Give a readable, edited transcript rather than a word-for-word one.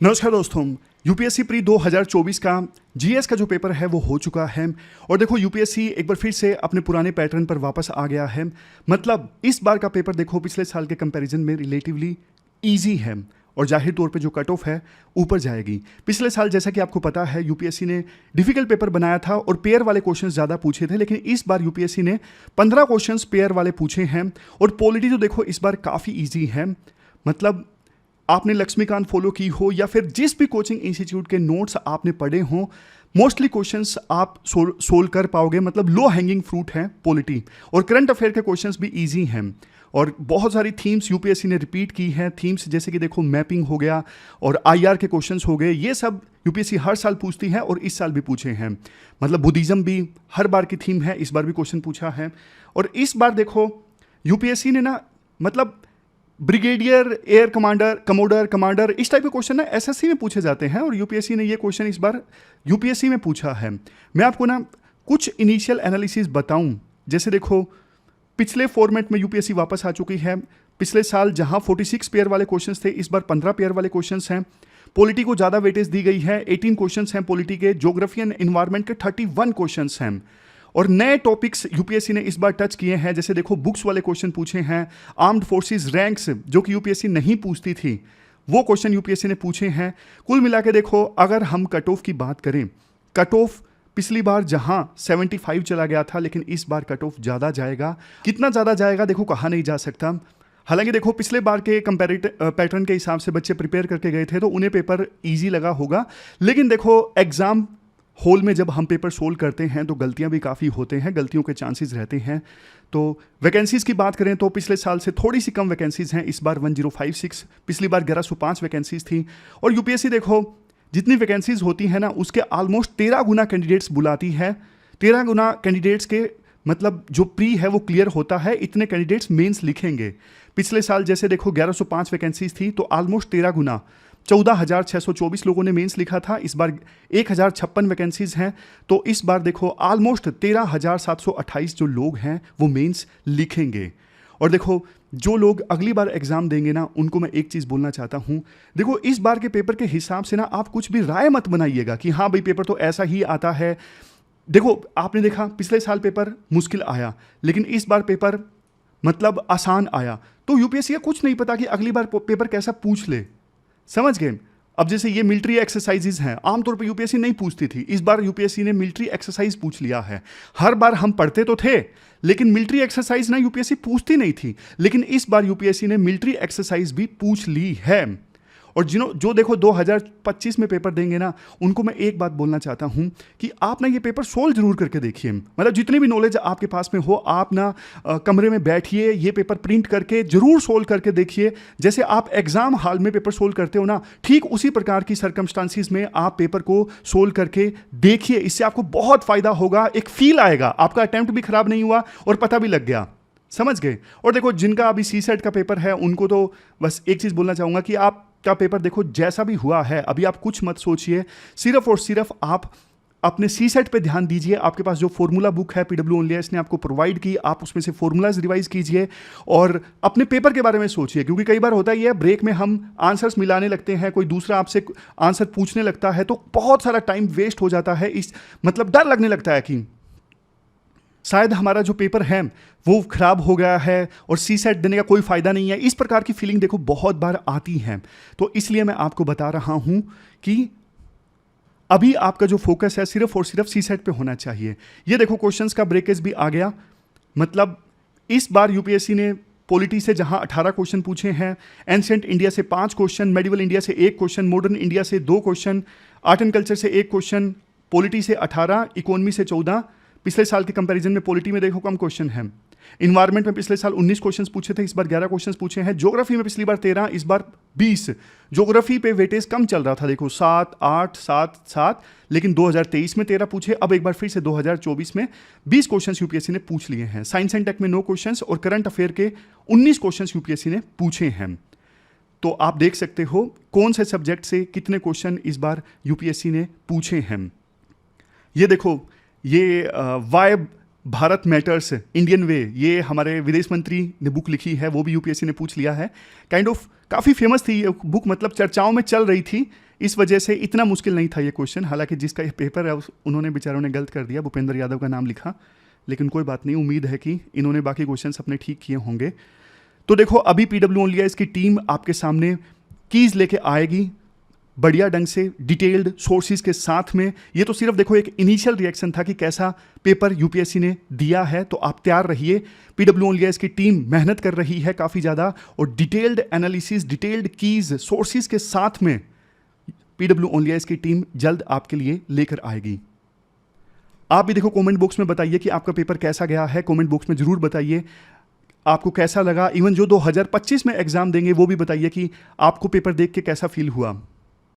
नमस्कार दोस्तों। UPSC pre 2024 का जीएस का जो पेपर है वो हो चुका है और देखो यूपीएससी एक बार फिर से अपने पुराने पैटर्न पर वापस आ गया है। मतलब इस बार का पेपर देखो पिछले साल के कंपैरिजन में रिलेटिवली इजी है और जाहिर तौर पे जो कट ऑफ है ऊपर जाएगी। पिछले साल जैसा कि आपको पता है यूपीएससी ने डिफिकल्ट पेपर बनाया था और पेयर वाले क्वेश्चंस ज़्यादा पूछे थे, लेकिन इस बार यूपीएससी ने 15 क्वेश्चंस पेयर वाले पूछे हैं और पॉलिटी तो देखो इस बार काफ़ी ईजी है। मतलब आपने लक्ष्मीकांत फॉलो की हो या फिर जिस भी कोचिंग इंस्टीट्यूट के नोट्स आपने पढ़े हों, मोस्टली क्वेश्चंस आप सोल्व कर पाओगे। मतलब लो हैंगिंग फ्रूट है पॉलिटी और करंट अफेयर के क्वेश्चंस भी इजी हैं और बहुत सारी थीम्स यूपीएससी ने रिपीट की हैं। थीम्स जैसे कि देखो मैपिंग हो गया और आईआर के क्वेश्चंस हो गए, ये सब यूपीएससी हर साल पूछती है और इस साल भी पूछे हैं। मतलब बुद्धिज्म भी हर बार की थीम है, इस बार भी क्वेश्चन पूछा है। और इस बार देखो यूपीएससी ने ना मतलब ब्रिगेडियर, एयर कमांडर, कमांडर इस टाइप के क्वेश्चन ना एसएससी में पूछे जाते हैं और यूपीएससी ने ये क्वेश्चन इस बार यूपीएससी में पूछा है। मैं आपको ना कुछ इनिशियल एनालिसिस बताऊं। जैसे देखो पिछले फॉर्मेट में यूपीएससी वापस आ चुकी है। पिछले साल जहां 46 पेयर वाले क्वेश्चंस थे, इस बार 15 पेयर वाले क्वेश्चंस हैं। पॉलिटी को ज़्यादा वेटेज दी गई है, 18 क्वेश्चंस हैं पॉलिटी के। ज्योग्राफी एंड इन्वायरमेंट के 31 क्वेश्चंस हैं और नए टॉपिक्स यूपीएससी ने इस बार टच किए हैं। जैसे देखो बुक्स वाले क्वेश्चन पूछे हैं, आर्म्ड फोर्सेस रैंक्स जो कि यूपीएससी नहीं पूछती थी वो क्वेश्चन यूपीएससी ने पूछे हैं। कुल मिला के देखो अगर हम कट ऑफ की बात करें, कट ऑफ पिछली बार जहां 75 चला गया था, लेकिन इस बार कट ऑफ ज़्यादा जाएगा। कितना ज़्यादा जाएगा देखो कहा नहीं जा सकता। हालांकि देखो पिछले बार के कंपैरेटिव पैटर्न के हिसाब से बच्चे प्रिपेयर करके गए थे तो उन्हें पेपर ईजी लगा होगा, लेकिन देखो एग्जाम हॉल में जब हम पेपर सोल्व करते हैं तो गलतियां भी काफ़ी होते हैं, गलतियों के चांसेस रहते हैं। तो वैकेंसीज़ की बात करें तो पिछले साल से थोड़ी सी कम वैकेंसीज़ हैं, इस बार 1056, पिछली बार 1105 वैकेंसीज़ थी। और यूपीएससी देखो जितनी वैकेंसीज़ होती हैं ना उसके ऑलमोस्ट 13 गुना कैंडिडेट्स बुलाती है। 13 गुना कैंडिडेट्स के मतलब जो प्री है वो क्लियर होता है, इतने कैंडिडेट्स मेंस लिखेंगे। पिछले साल जैसे देखो 1105 वैकेंसीज़ थी तो ऑलमोस्ट 13 गुना 14,624 लोगों ने मेंस लिखा था। इस बार 1,056 वैकेंसीज हैं तो इस बार देखो ऑलमोस्ट 13,728 जो लोग हैं वो मेंस लिखेंगे। और देखो जो लोग अगली बार एग्जाम देंगे ना उनको मैं एक चीज़ बोलना चाहता हूँ। देखो इस बार के पेपर के हिसाब से ना आप कुछ भी राय मत बनाइएगा कि हाँ भाई पेपर तो ऐसा ही आता है। देखो आपने देखा पिछले साल पेपर मुश्किल आया, लेकिन इस बार पेपर मतलब आसान आया। तो यूपीएससी का कुछ नहीं पता कि अगली बार पेपर कैसा पूछ ले, समझ गए। अब जैसे ये मिलिट्री एक्सरसाइजेज हैं, आमतौर पे यूपीएससी नहीं पूछती थी, इस बार यूपीएससी ने मिलिट्री एक्सरसाइज पूछ लिया है। हर बार हम पढ़ते तो थे लेकिन मिलिट्री एक्सरसाइज ना यूपीएससी पूछती नहीं थी, लेकिन इस बार यूपीएससी ने मिलिट्री एक्सरसाइज भी पूछ ली है। और जो देखो 2025 में पेपर देंगे ना उनको मैं एक बात बोलना चाहता हूं कि आप ना ये पेपर सोल्व जरूर करके देखिए। मतलब जितनी भी नॉलेज आपके पास में हो आप ना कमरे में बैठिए, ये पेपर प्रिंट करके जरूर सोल्व करके देखिए। जैसे आप एग्जाम हॉल में पेपर सोल्व करते हो ना, ठीक उसी प्रकार की सर्कमस्टांसिस में आप पेपर को सोल्व करके देखिए। इससे आपको बहुत फायदा होगा, एक फील आएगा, आपका अटेम्प्ट भी खराब नहीं हुआ और पता भी लग गया, समझ गए। और देखो जिनका अभी सीसेट का पेपर है उनको तो बस एक चीज़ बोलना चाहूँगा कि आप का पेपर देखो जैसा भी हुआ है अभी आप कुछ मत सोचिए, सिर्फ और सिर्फ आप अपने सीसेट पे ध्यान दीजिए। आपके पास जो फॉर्मूला बुक है PWOnlyS ने आपको प्रोवाइड की, आप उसमें से फॉर्मूलाज रिवाइज कीजिए और अपने पेपर के बारे में सोचिए। क्योंकि कई बार होता ही है ब्रेक में हम आंसर्स मिलाने लगते हैं, कोई दूसरा आपसे आंसर पूछने लगता है तो बहुत सारा टाइम वेस्ट हो जाता है। इस मतलब डर लगने लगता है कि शायद हमारा जो पेपर है वो खराब हो गया है और सीसेट देने का कोई फ़ायदा नहीं है। इस प्रकार की फीलिंग देखो बहुत बार आती है, तो इसलिए मैं आपको बता रहा हूं कि अभी आपका जो फोकस है सिर्फ और सिर्फ सीसेट पे होना चाहिए। ये देखो क्वेश्चंस का ब्रेकेज भी आ गया। मतलब इस बार यूपीएससी ने पॉलिटी से जहां 18 क्वेश्चन पूछे हैं, एंशिएंट इंडिया से 5 क्वेश्चन, मेडिवल इंडिया से 1 क्वेश्चन, मॉडर्न इंडिया से 2 क्वेश्चन, आर्ट एंड कल्चर से 1 क्वेश्चन, पॉलिटी से 18, इकोनॉमी से 14। पिछले साल के कंपैरिजन में पॉलिटी में देखो कम क्वेश्चन है। इन्वायरमेंट में पिछले साल 19 क्वेश्चंस पूछे थे, इस बार 11 क्वेश्चंस पूछे हैं। ज्योग्राफी में पिछली बार 13, इस बार 20। ज्योग्राफी पे वेटेज कम चल रहा था, देखो 7, 8, 7, 7, लेकिन 2023 में 13 पूछे। अब एक बार फिर से 2024 में 20 क्वेश्चंस यूपीएससी ने पूछ लिए हैं। साइंस एंड टेक में 9 क्वेश्चंस और करंट अफेयर के 19 क्वेश्चंस यूपीएससी ने पूछे हैं। तो आप देख सकते हो कौन से सब्जेक्ट से कितने क्वेश्चन इस बार यूपीएससी ने पूछे हैं। ये देखो ये why Bharat matters Indian way, ये हमारे विदेश मंत्री ने बुक लिखी है, वो भी यूपीएससी ने पूछ लिया है। काइंड ऑफ काफ़ी फेमस थी ये बुक, मतलब चर्चाओं में चल रही थी। इस वजह से इतना मुश्किल नहीं था ये क्वेश्चन। हालांकि जिसका ये पेपर है उन्होंने बेचारों ने गलत कर दिया, भूपेंद्र यादव का नाम लिखा, लेकिन कोई बात नहीं, उम्मीद है कि इन्होंने बाकी क्वेश्चंस अपने ठीक किए होंगे। तो देखो अभी पीडब्ल्यू ओनली इसकी टीम आपके सामने कीज लेके आएगी बढ़िया ढंग से, डिटेल्ड सोर्सेज के साथ में। ये तो सिर्फ देखो एक इनिशियल रिएक्शन था कि कैसा पेपर यूपीएससी ने दिया है, तो आप तैयार रहिए। पीडब्ल्यू ओनली इसकी टीम मेहनत कर रही है काफ़ी ज़्यादा, और detailed analysis, detailed keys, sources के साथ में पीडब्ल्यू ओनली इसकी टीम जल्द आपके लिए लेकर आएगी। आप भी देखो कमेंट बॉक्स में बताइए कि आपका पेपर कैसा गया है, कमेंट बॉक्स में जरूर बताइए आपको कैसा लगा। इवन जो 2025 में एग्जाम देंगे वो भी बताइए कि आपको पेपर देख के कैसा फील हुआ।